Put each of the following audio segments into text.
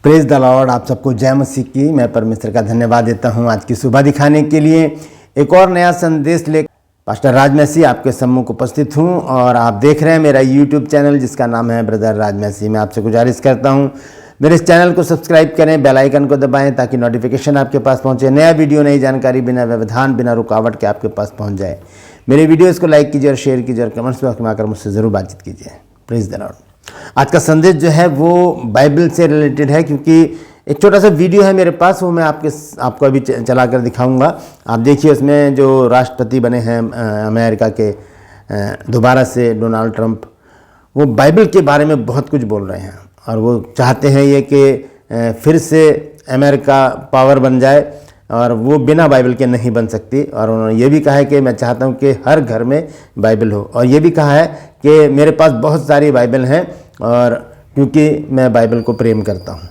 Praise the Lord. आप सबको जय मसीह की। मैं परमेश्वर का धन्यवाद देता हूं आज की सुबह दिखाने के लिए। एक और नया संदेश ले पास्टर राज मसीह आपके सम्मुख उपस्थित हूं और आप देख रहे हैं मेरा यूट्यूब चैनल जिसका नाम है ब्रदर राज मसीह। मैं आपसे गुजारिश करता हूं मेरे इस चैनल को सब्सक्राइब करें, बेल आइकन को दबाएं ताकि नोटिफिकेशन आपके पास पहुंचे। नया वीडियो, नई जानकारी बिना व्यवधान बिना रुकावट के आपके पास पहुंच जाए। मेरे वीडियोज़ को लाइक कीजिए और शेयर कीजिए और कमेंट्स बॉक्स में आकर मुझसे ज़रूर बातचीत कीजिए। Praise the Lord. आज का संदेश जो है वो बाइबल से रिलेटेड है, क्योंकि एक छोटा सा वीडियो है मेरे पास, वो मैं आपको अभी चला कर दिखाऊंगा। आप देखिए, उसमें जो राष्ट्रपति बने हैं अमेरिका के दोबारा से डोनाल्ड ट्रंप, वो बाइबल के बारे में बहुत कुछ बोल रहे हैं और वो चाहते हैं ये कि फिर से अमेरिका पावर बन जाए और वो बिना बाइबल के नहीं बन सकती। और उन्होंने ये भी कहा है कि मैं चाहता हूँ कि हर घर में बाइबल हो, और ये भी कहा है कि मेरे पास बहुत सारी बाइबल हैं और क्योंकि मैं बाइबल को प्रेम करता हूँ।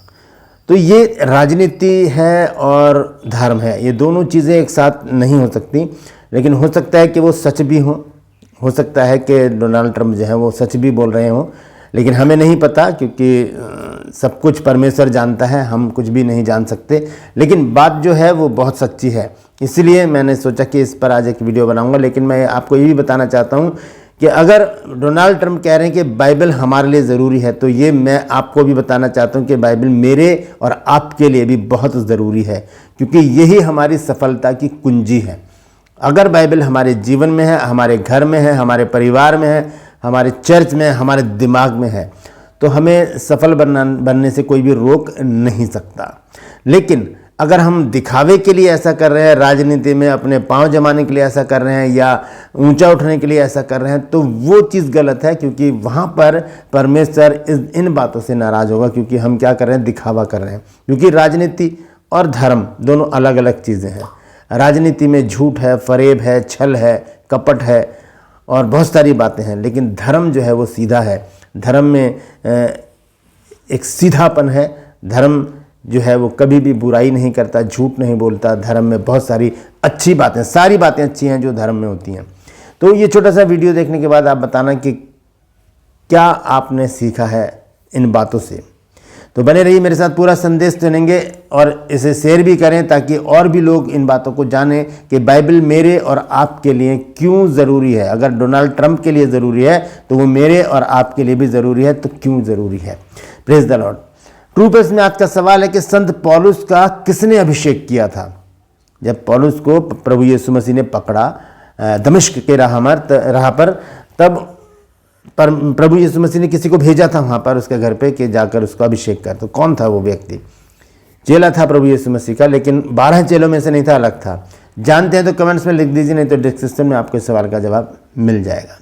तो ये राजनीति है और धर्म है, ये दोनों चीज़ें एक साथ नहीं हो सकती। लेकिन हो सकता है कि वो सच भी हो सकता है कि डोनाल्ड ट्रंप जो है वो सच भी बोल रहे हों, लेकिन हमें नहीं पता, क्योंकि सब कुछ परमेश्वर जानता है, हम कुछ भी नहीं जान सकते। लेकिन बात जो है वो बहुत सच्ची है, इसलिए मैंने सोचा कि इस पर आज एक वीडियो बनाऊंगा। लेकिन मैं आपको ये भी बताना चाहता हूँ कि अगर डोनाल्ड ट्रंप कह रहे हैं कि बाइबल हमारे लिए ज़रूरी है, तो ये मैं आपको भी बताना चाहता हूँ कि बाइबल मेरे और आपके लिए भी बहुत ज़रूरी है, क्योंकि यही हमारी सफलता की कुंजी है। अगर बाइबल हमारे जीवन में है, हमारे घर में है, हमारे परिवार में है, हमारे चर्च में, हमारे दिमाग में है, तो हमें सफल बनने से कोई भी रोक नहीं सकता। लेकिन अगर हम दिखावे के लिए ऐसा कर रहे हैं, राजनीति में अपने पांव जमाने के लिए ऐसा कर रहे हैं या ऊंचा उठने के लिए ऐसा कर रहे हैं, तो वो चीज़ गलत है, क्योंकि वहाँ पर परमेश्वर इन बातों से नाराज़ होगा, क्योंकि हम क्या कर रहे हैं, दिखावा कर रहे हैं। क्योंकि राजनीति और धर्म दोनों अलग अलग चीज़ें हैं। राजनीति में झूठ है, फरेब है, छल है, कपट है और बहुत सारी बातें हैं, लेकिन धर्म जो है वो सीधा है। धर्म में एक सीधापन है। धर्म जो है वो कभी भी बुराई नहीं करता, झूठ नहीं बोलता। धर्म में बहुत सारी अच्छी बातें, सारी बातें अच्छी हैं जो धर्म में होती हैं। तो ये छोटा सा वीडियो देखने के बाद आप बताना कि क्या आपने सीखा है इन बातों से। तो बने रहिए मेरे साथ, पूरा संदेश सुनेंगे और इसे शेयर भी करें ताकि और भी लोग इन बातों को जानें कि बाइबल मेरे और आपके लिए क्यों ज़रूरी है। अगर डोनाल्ड ट्रंप के लिए ज़रूरी है तो वो मेरे और आपके लिए भी ज़रूरी है, तो क्यों ज़रूरी है। Praise the lord. True pace में आज का सवाल है कि संत पौलुस का किसने अभिषेक किया था। जब पौलुस को प्रभु यीशु मसीह ने पकड़ा दमिश्क के राह पर, तब प्रभु यीशु मसीह ने किसी को भेजा था वहाँ पर उसके घर पे कि जाकर उसको अभिषेक कर। तो कौन था वो व्यक्ति? चेला था प्रभु यीशु मसीह का, लेकिन 12 चेलों में से नहीं था, अलग था। जानते हैं तो कमेंट्स में लिख दीजिए, नहीं तो डिस्क्रिप्शन में आपको इस सवाल का जवाब मिल जाएगा।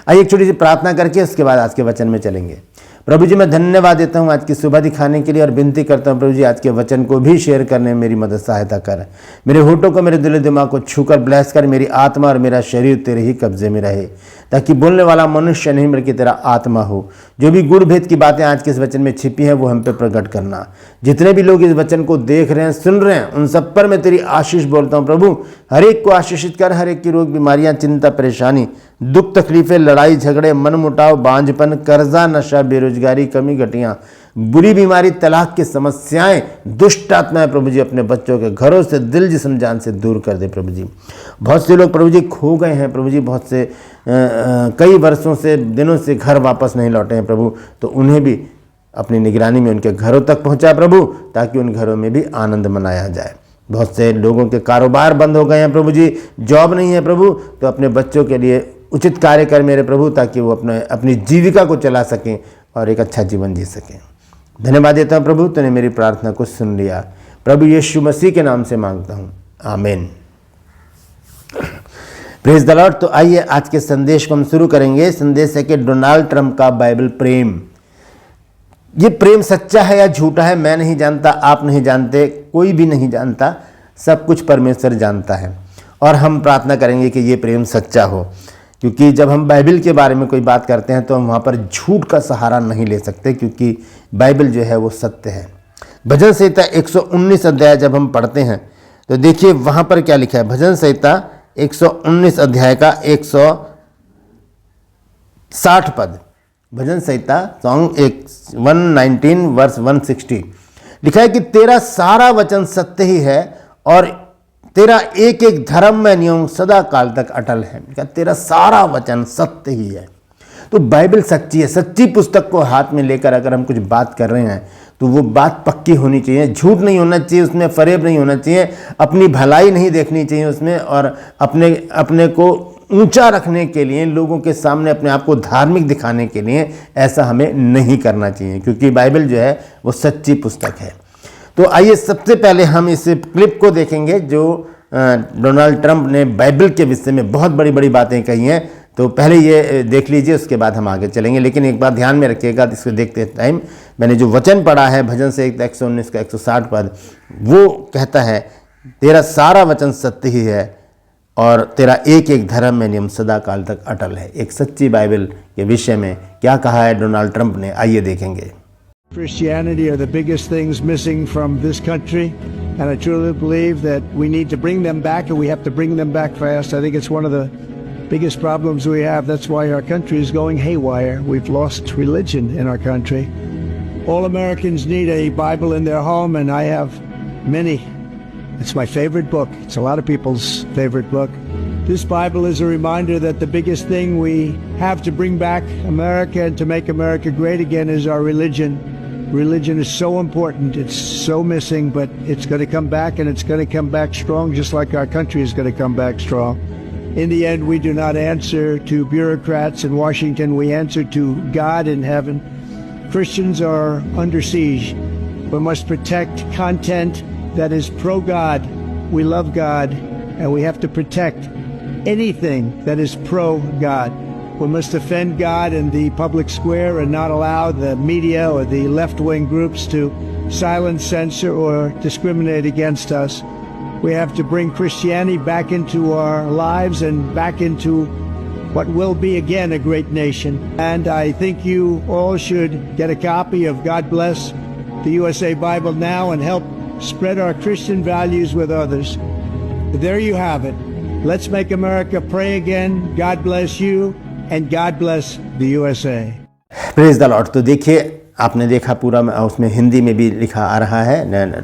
आइए एक छोटी सी प्रार्थना करके उसके बाद आज के वचन में चलेंगे। प्रभु जी, मैं धन्यवाद देता हूँ आज की सुबह दिखाने के लिए और विनती करता हूँ प्रभु जी, आज के वचन को भी शेयर करने में मेरी मदद सहायता कर। मेरे होठों को, मेरे दिल दिमाग को छूकर ब्लेस कर। मेरी आत्मा और मेरा शरीर तेरे ही कब्जे में रहे, ताकि बोलने वाला मनुष्य नहीं बल्कि तेरा आत्मा हो। जो भी गुड़ भेद की बातें आज के इस वचन में छिपी हैं वो हम पे प्रकट करना। जितने भी लोग इस वचन को देख रहे हैं, सुन रहे हैं, उन सब पर मैं तेरी आशीष बोलता हूँ प्रभु। हर एक को आशीषित कर। हर एक की रोग, बीमारियां, चिंता, परेशानी, दुख, तकलीफें, लड़ाई झगड़े, मन मुटाव, बांझपन, कर्जा, नशा, बेरोजगारी, कमी घटियाँ, बुरी बीमारी, तलाक की समस्याएं, दुष्ट आत्माएं प्रभु जी अपने बच्चों के घरों से, दिल, जिस्म, जान से दूर कर दे प्रभु जी। बहुत से लोग प्रभु जी खो गए हैं प्रभु जी, बहुत से कई वर्षों से, दिनों से घर वापस नहीं लौटे हैं प्रभु, तो उन्हें भी अपनी निगरानी में उनके घरों तक पहुंचा प्रभु, ताकि उन घरों में भी आनंद मनाया जाए। बहुत से लोगों के कारोबार बंद हो गए हैं प्रभु जी, जॉब नहीं है प्रभु, तो अपने बच्चों के लिए उचित कार्य कर मेरे प्रभु, ताकि वो अपनी जीविका को चला सकें और एक अच्छा जीवन जी सकें। धन्यवाद देता हूँ प्रभु, तूने मेरी प्रार्थना को सुन लिया। प्रभु यीशु मसीह के नाम से मांगता हूँ, आमीन। Praise the Lord. तो आइए आज के संदेश को हम शुरू करेंगे। संदेश है कि डोनाल्ड ट्रंप का बाइबल प्रेम। ये प्रेम सच्चा है या झूठा है मैं नहीं जानता, आप नहीं जानते, कोई भी नहीं जानता, सब कुछ परमेश्वर जानता है। और हम प्रार्थना करेंगे कि ये प्रेम सच्चा हो, क्योंकि जब हम बाइबल के बारे में कोई बात करते हैं तो हम वहाँ पर झूठ का सहारा नहीं ले सकते, क्योंकि बाइबल जो है वो सत्य है। भजन संहिता 119 अध्याय जब हम पढ़ते हैं तो देखिए वहाँ पर क्या लिखा है। भजन संहिता 119 अध्याय का 160 पद, भजन संहिता सॉन्ग 119 वर्स 160। लिखा है कि तेरा सारा वचन सत्य ही है और तेरा एक एक धर्म में नियम सदा काल तक अटल है। लिखा तेरा सारा वचन सत्य ही है। तो बाइबल सच्ची है। सच्ची पुस्तक को हाथ में लेकर अगर हम कुछ बात कर रहे हैं तो वो बात पक्की होनी चाहिए, झूठ नहीं होना चाहिए, उसमें फरेब नहीं होना चाहिए, अपनी भलाई नहीं देखनी चाहिए उसमें, और अपने को ऊंचा रखने के लिए, लोगों के सामने अपने आप को धार्मिक दिखाने के लिए ऐसा हमें नहीं करना चाहिए, क्योंकि बाइबल जो है वो सच्ची पुस्तक है। तो आइए सबसे पहले हम इस क्लिप को देखेंगे जो डोनाल्ड ट्रंप ने बाइबल के विषय में बहुत बड़ी बड़ी बातें कही हैं। तो पहले ये देख लीजिए, उसके बाद हम आगे चलेंगे। लेकिन एक बात ध्यान में रखिएगा, इसको देखते टाइम मैंने जो वचन पढ़ा है भजन से 119 का 160 पद, वो कहता है तेरा सारा वचन सत्य ही है और तेरा एक एक धर्म में नियम सदा काल तक अटल है। एक सच्ची बाइबल के विषय में क्या कहा है डोनाल्ड ट्रंप ने, आइए देखेंगे। Christianity are the biggest things missing from this country, and I truly believe that we need to bring them back, and we have to bring them back fast. I think it's one of the biggest problems we have. That's why our country is going haywire. We've lost religion in our country. All Americans need a Bible in their home, and I have many. It's my favorite book. It's a lot of people's favorite book. This Bible is a reminder that the biggest thing we have to bring back America and to make America great again is our religion. Religion is so important. It's so missing, but it's going to come back, and it's going to come back strong, just like our country is going to come back strong. In the end, we do not answer to bureaucrats in Washington. We answer to God in heaven. Christians are under siege. We must protect content that is pro-God. We love God, and we have to protect anything that is pro-God. We must defend God in the public square and not allow the media or the left-wing groups to silence, censor, or discriminate against us. We have to bring Christianity back into our lives and back into what will be again a great nation. And I think you all should get a copy of God Bless the USA Bible now and help spread our Christian values with others. There you have it. Let's make America pray again. God bless you and God bless the USA. Praise the Lord. तो देखिए, आपने देखा पूरा, उसमें हिंदी में भी लिखा आ रहा है,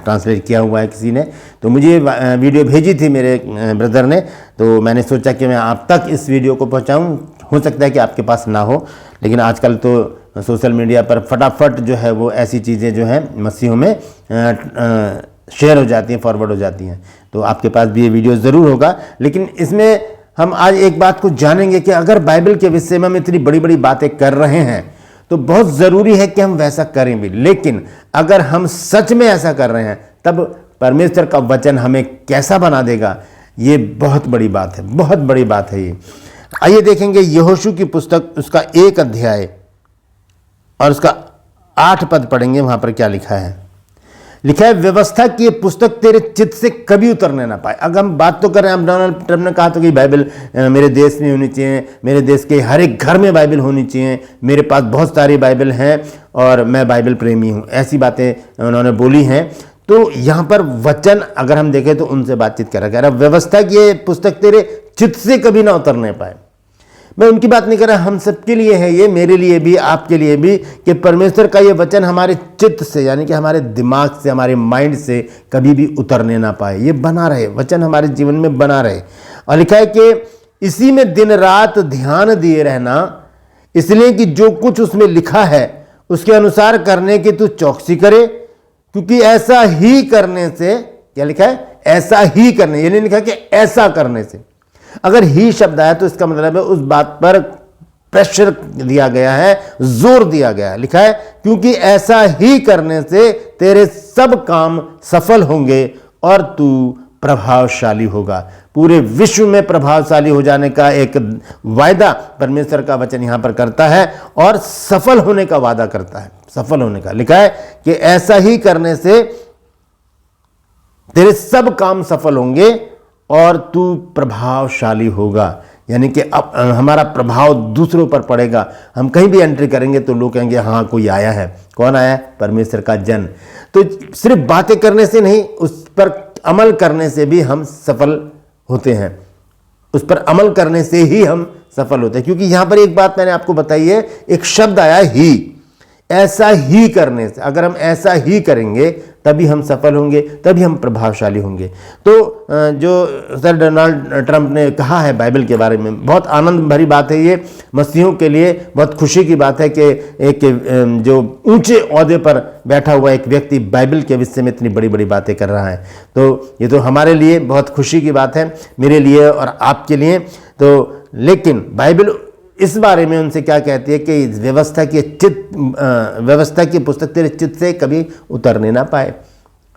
ट्रांसलेट किया हुआ है किसी ने। तो मुझे वीडियो भेजी थी मेरे ब्रदर ने, तो मैंने सोचा कि मैं आप तक इस वीडियो को पहुंचाऊं। हो सकता है कि आपके पास ना हो, लेकिन आजकल तो सोशल मीडिया पर फटाफट जो है वो ऐसी चीज़ें जो हैं मसीहों में शेयर हो जाती हैं, फॉरवर्ड हो जाती हैं। तो आपके पास भी ये वीडियो ज़रूर होगा। लेकिन इसमें हम आज एक बात को जानेंगे कि अगर बाइबल के विषय में हम इतनी बड़ी बड़ी बातें कर रहे हैं तो बहुत ज़रूरी है कि हम वैसा करें भी। लेकिन अगर हम सच में ऐसा कर रहे हैं तब परमेश्वर का वचन हमें कैसा बना देगा, ये बहुत बड़ी बात है, बहुत बड़ी बात है ये। आइए देखेंगे यहोशू की पुस्तक, उसका 1 अध्याय और उसका 8 पद पढ़ेंगे। वहाँ पर क्या लिखा है? लिखा है, व्यवस्था की ये पुस्तक तेरे चित्त से कभी उतरने ना पाए। अगर हम बात तो कर रहे हैं, डोनाल्ड ट्रंप ने कहा था कि बाइबल मेरे देश में होनी चाहिए, मेरे देश के हर एक घर में बाइबल होनी चाहिए, मेरे पास बहुत सारी बाइबल हैं और मैं बाइबल प्रेमी हूँ, ऐसी बातें उन्होंने बोली हैं। तो यहाँ पर वचन अगर हम देखें तो उनसे बातचीत कर रहा है, व्यवस्था की ये पुस्तक तेरे चित्त से कभी ना उतरने पाए। मैं उनकी बात नहीं कर रहा, हम सबके लिए है ये, मेरे लिए भी, आपके लिए भी, कि परमेश्वर का ये वचन हमारे चित्त से, यानी कि हमारे दिमाग से, हमारे माइंड से कभी भी उतरने ना पाए, ये बना रहे, वचन हमारे जीवन में बना रहे। और लिखा है कि इसी में दिन रात ध्यान दिए रहना, इसलिए कि जो कुछ उसमें लिखा है उसके अनुसार करने की तू चौकसी करे, क्योंकि ऐसा ही करने से, क्या लिखा है? ऐसा ही करने, ये नहीं लिखा कि ऐसा करने से। अगर ही शब्द आया तो इसका मतलब है उस बात पर प्रेशर दिया गया है, जोर दिया गया है। लिखा है, क्योंकि ऐसा ही करने से तेरे सब काम सफल होंगे और तू प्रभावशाली होगा। पूरे विश्व में प्रभावशाली हो जाने का एक वायदा परमेश्वर का वचन यहां पर करता है और सफल होने का वादा करता है, सफल होने का। लिखा है कि ऐसा ही करने से तेरे सब काम सफल होंगे और तू प्रभावशाली होगा। यानी कि अब हमारा प्रभाव दूसरों पर पड़ेगा। हम कहीं भी एंट्री करेंगे तो लोग कहेंगे हाँ कोई आया है। कौन आया है? परमेश्वर का जन। तो सिर्फ बातें करने से नहीं, उस पर अमल करने से भी हम सफल होते हैं। उस पर अमल करने से ही हम सफल होते हैं। क्योंकि यहां पर एक बात मैंने आपको बताई है, एक शब्द आया ही। ऐसा ही करने से, अगर हम ऐसा ही करेंगे तभी हम सफल होंगे, तभी हम प्रभावशाली होंगे। तो जो सर डोनाल्ड ट्रंप ने कहा है बाइबल के बारे में, बहुत आनंद भरी बात है ये, मसीहों के लिए बहुत खुशी की बात है कि एक जो ऊंचे ओहदे पर बैठा हुआ एक व्यक्ति बाइबल के विषय में इतनी बड़ी बड़ी बातें कर रहा है। तो ये तो हमारे लिए बहुत खुशी की बात है, मेरे लिए और आपके लिए। तो लेकिन बाइबल इस बारे में उनसे क्या कहती है कि व्यवस्था की पुस्तक तेरे चित्त से कभी उतरने ना पाए।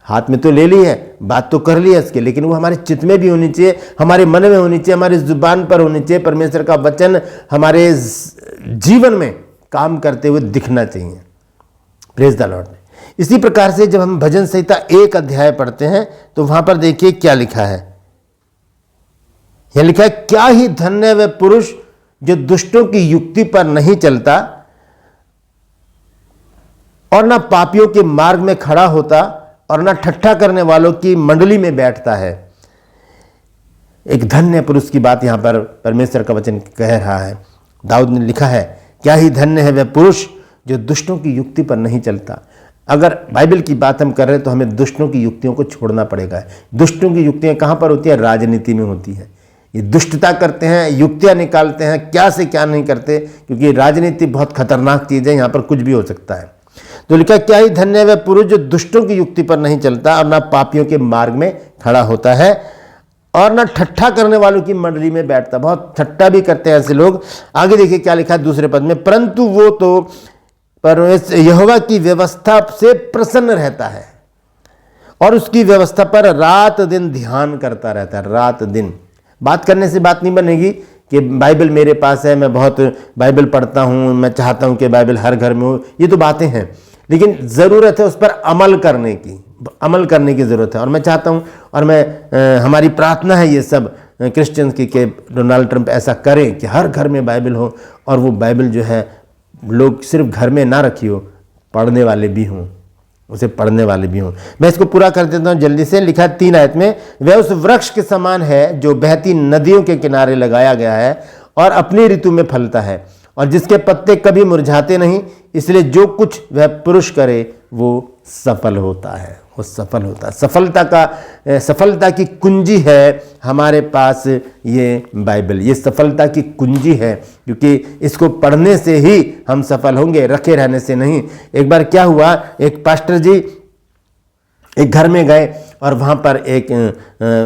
हाथ में तो ले ली है, बात तो कर ली है इसके, लेकिन वो हमारे चित्त में भी होनी चाहिए, हमारे मन में होनी चाहिए, हमारी जुबान पर होनी चाहिए। परमेश्वर का वचन हमारे जीवन में काम करते हुए दिखना चाहिए। Praise the Lord. इसी प्रकार से जब हम भजन संहिता 1 अध्याय पढ़ते हैं तो वहां पर देखिए क्या लिखा है। यह लिखा है, क्या ही धन्य वह पुरुष जो दुष्टों की युक्ति पर नहीं चलता और ना पापियों के मार्ग में खड़ा होता और ना ठट्ठा करने वालों की मंडली में बैठता है। एक धन्य पुरुष की बात यहां पर परमेश्वर का वचन कह रहा है। दाऊद ने लिखा है, क्या ही धन्य है वह पुरुष जो दुष्टों की युक्ति पर नहीं चलता। अगर बाइबल की बात हम कर रहे हैं तो हमें दुष्टों की युक्तियों को छोड़ना पड़ेगा। दुष्टों की युक्तियां कहां पर होती है? राजनीति में होती है। ये दुष्टता करते हैं, युक्तियां निकालते हैं, क्या से क्या नहीं करते, क्योंकि राजनीति बहुत खतरनाक चीज है, यहां पर कुछ भी हो सकता है। तो लिखा, क्या ही धन्य है वह पुरुष जो दुष्टों की युक्ति पर नहीं चलता और ना पापियों के मार्ग में खड़ा होता है और ना ठट्ठा करने वालों की मंडली में बैठता। बहुत ठट्ठा भी करते हैं ऐसे लोग। आगे देखिए क्या लिखा है दूसरे पद में, परंतु वो तो परमेश्वर यहोवा की व्यवस्था से प्रसन्न रहता है और उसकी व्यवस्था पर रात दिन ध्यान करता रहता है। रात दिन बात करने से बात नहीं बनेगी कि बाइबल मेरे पास है, मैं बहुत बाइबल पढ़ता हूँ, मैं चाहता हूँ कि बाइबल हर घर में हो, ये तो बातें हैं, लेकिन ज़रूरत है उस पर अमल करने की ज़रूरत है। और मैं चाहता हूँ और मैं हमारी प्रार्थना है ये सब क्रिश्चियंस की कि डोनाल्ड ट्रंप ऐसा करें कि हर घर में बाइबल हो और वो बाइबल जो है लोग सिर्फ घर में ना रखी हो, पढ़ने वाले भी हों, उसे पढ़ने वाले भी हों। मैं इसको पूरा कर देता हूँ जल्दी से। लिखा है 3 आयत में, वह उस वृक्ष के समान है जो बहती नदियों के किनारे लगाया गया है और अपनी ऋतु में फलता है और जिसके पत्ते कभी मुरझाते नहीं, इसलिए जो कुछ वह पुरुष करे वो सफल होता है। वो सफल होता है। सफलता की कुंजी है हमारे पास ये बाइबल। ये सफलता की कुंजी है, क्योंकि इसको पढ़ने से ही हम सफल होंगे, रखे रहने से नहीं। एक बार क्या हुआ, एक पास्टर जी एक घर में गए और वहाँ पर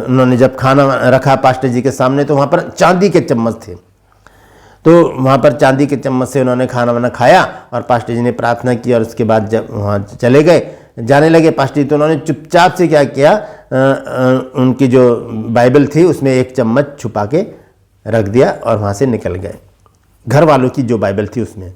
उन्होंने जब खाना रखा पास्टर जी के सामने तो वहाँ पर चांदी के चम्मच थे। तो वहाँ पर चांदी के चम्मच से उन्होंने खाना वाना खाया और पास्टर जी ने प्रार्थना की और उसके बाद जब वहाँ चले गए, जाने लगे पास्टर जी, तो उन्होंने चुपचाप से क्या किया, उनकी जो बाइबल थी उसमें एक चम्मच छुपा के रख दिया और वहाँ से निकल गए, घर वालों की जो बाइबल थी उसमें।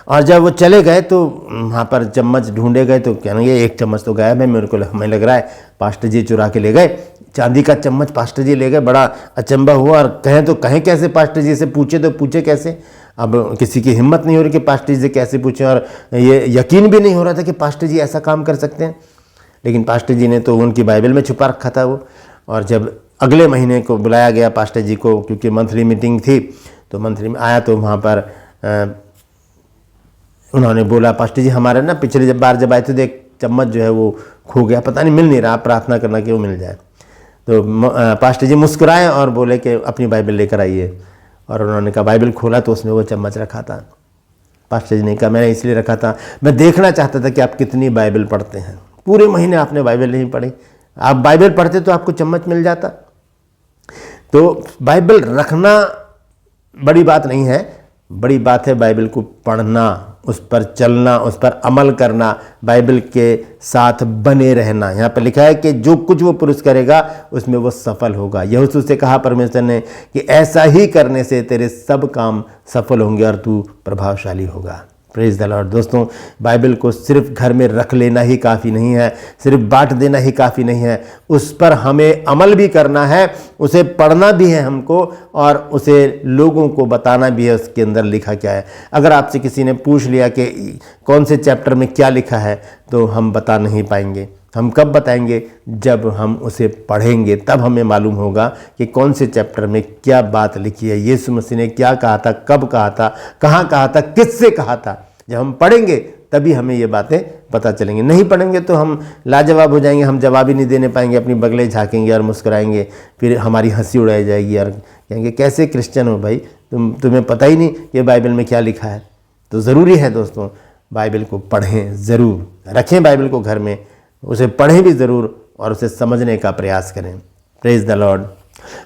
और जब वो चले गए तो वहाँ पर चम्मच ढूंढे गए तो कहेंगे एक चम्मच तो गायब है, हमें लग रहा है पास्टर जी चुरा के ले गए। चांदी का चम्मच पास्टर जी ले गए। बड़ा अचंभा हुआ और कहें तो कहें कैसे, पास्टर जी से पूछे तो पूछे कैसे। अब किसी की हिम्मत नहीं हो रही कि पास्टर जी से कैसे पूछें, और ये यकीन भी नहीं हो रहा था कि पास्टर जी ऐसा काम कर सकते हैं। लेकिन पास्टर जी ने तो उनकी बाइबल में छुपा रखा था वो। और जब अगले महीने को बुलाया गया पास्टर जी को, क्योंकि मंथली मीटिंग थी, तो मंथली में आया तो वहाँ पर उन्होंने बोला, पास्टर जी हमारे ना पिछले बार जब आए थे तो एक चम्मच जो है वो खो गया, पता नहीं मिल नहीं रहा, प्रार्थना करना कि वो मिल जाए। तो पास्टर जी मुस्कुराए और बोले कि अपनी बाइबल लेकर आइए। और उन्होंने कहा बाइबल खोला तो उसमें वो चम्मच रखा था। पास्टर जी ने कहा मैंने इसलिए रखा था, मैं देखना चाहता था कि आप कितनी बाइबल पढ़ते हैं। पूरे महीने आपने बाइबल नहीं पढ़ी, आप बाइबल पढ़ते तो आपको चम्मच मिल जाता। तो बाइबल रखना बड़ी बात नहीं है, बड़ी बात है बाइबल को पढ़ना, उस पर चलना, उस पर अमल करना, बाइबल के साथ बने रहना। यहाँ पर लिखा है कि जो कुछ वो पुरुष करेगा उसमें वो सफल होगा। यहोशू से कहा परमेश्वर ने कि ऐसा ही करने से तेरे सब काम सफल होंगे और तू प्रभावशाली होगा। Praise the Lord. दोस्तों, बाइबल को सिर्फ घर में रख लेना ही काफ़ी नहीं है, सिर्फ बांट देना ही काफ़ी नहीं है, उस पर हमें अमल भी करना है, उसे पढ़ना भी है हमको और उसे लोगों को बताना भी है उसके अंदर लिखा क्या है। अगर आपसे किसी ने पूछ लिया कि कौन से चैप्टर में क्या लिखा है, तो हम बता नहीं पाएंगे। हम कब बताएंगे? जब हम उसे पढ़ेंगे, तब हमें मालूम होगा कि कौन से चैप्टर में क्या बात लिखी है, यीशु मसीह ने क्या कहा था, कब कहा था, कहाँ कहा था, किससे कहा था। जब हम पढ़ेंगे तभी हमें ये बातें पता चलेंगी। नहीं पढ़ेंगे तो हम लाजवाब हो जाएंगे, हम जवाब ही नहीं देने पाएंगे, अपनी बगलें झाँकेंगे और मुस्कुराएंगे, फिर हमारी हंसी उड़ाई जाएगी और कहेंगे कैसे क्रिश्चियन हो भाई, तुम्हें पता ही नहीं कि बाइबल में क्या लिखा है। तो ज़रूरी है दोस्तों, बाइबल को पढ़ें, ज़रूर रखें बाइबल को घर में, उसे पढ़ें भी ज़रूर और उसे समझने का प्रयास करें। Praise the Lord.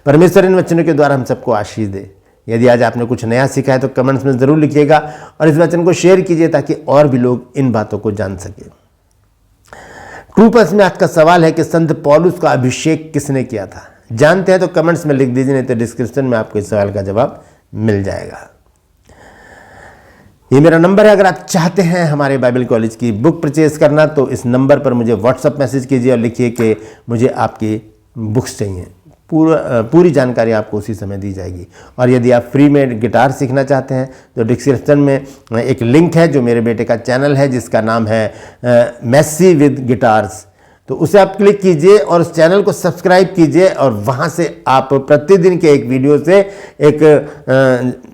परमेश्वर इन वचनों के द्वारा हम सबको आशीष दे। यदि आज आपने कुछ नया सीखा है तो कमेंट्स में ज़रूर लिखिएगा और इस वचन को शेयर कीजिए ताकि और भी लोग इन बातों को जान सके। ट्रू पर्स में आज का सवाल है कि संत पौलुस का अभिषेक किसने किया था? जानते हैं तो कमेंट्स में लिख दीजिए, नहीं तो डिस्क्रिप्शन में आपको इस सवाल का जवाब मिल जाएगा। ये मेरा नंबर है, अगर आप चाहते हैं हमारे बाइबल कॉलेज की बुक परचेज करना तो इस नंबर पर मुझे व्हाट्सअप मैसेज कीजिए और लिखिए कि मुझे आपकी बुक्स चाहिए। पूरी जानकारी आपको उसी समय दी जाएगी। और यदि आप फ्री में गिटार सीखना चाहते हैं तो डिस्क्रिप्शन में एक लिंक है जो मेरे बेटे का चैनल है जिसका नाम है मैसी विद गिटार्स, तो उसे आप क्लिक कीजिए और उस चैनल को सब्सक्राइब कीजिए और वहाँ से आप प्रतिदिन के एक वीडियो से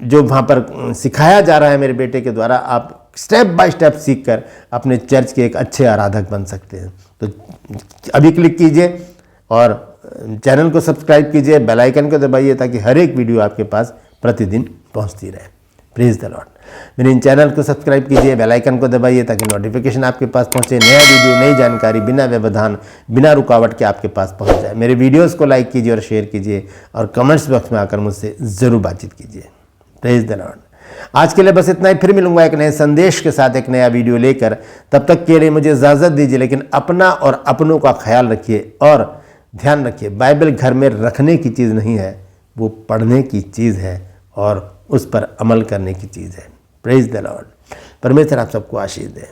जो वहाँ पर सिखाया जा रहा है मेरे बेटे के द्वारा, आप स्टेप बाय स्टेप सीखकर अपने चर्च के एक अच्छे आराधक बन सकते हैं। तो अभी क्लिक कीजिए और चैनल को सब्सक्राइब कीजिए, बेल आइकन को दबाइए ताकि हर एक वीडियो आपके पास प्रतिदिन पहुंचती रहे। Praise the Lord. मेरे इन चैनल को सब्सक्राइब कीजिए, बेल आइकन को दबाइए ताकि नोटिफिकेशन आपके पास पहुंचे, नया वीडियो, नई जानकारी बिना व्यवधान, बिना रुकावट के आपके पास पहुंच जाए। मेरे वीडियोस को लाइक कीजिए और शेयर कीजिए और कमेंट्स बॉक्स में आकर मुझसे ज़रूर बातचीत कीजिए। Praise the Lord. आज के लिए बस इतना ही, फिर मिलूंगा एक नए संदेश के साथ, एक नया वीडियो लेकर। तब तक के लिए मुझे इजाज़त दीजिए, लेकिन अपना और अपनों का ख्याल रखिए और ध्यान रखिए, बाइबल घर में रखने की चीज़ नहीं है, वो पढ़ने की चीज़ है और उस पर अमल करने की चीज़ है। Praise the Lord. परमेश्वर आप सबको आशीष दे।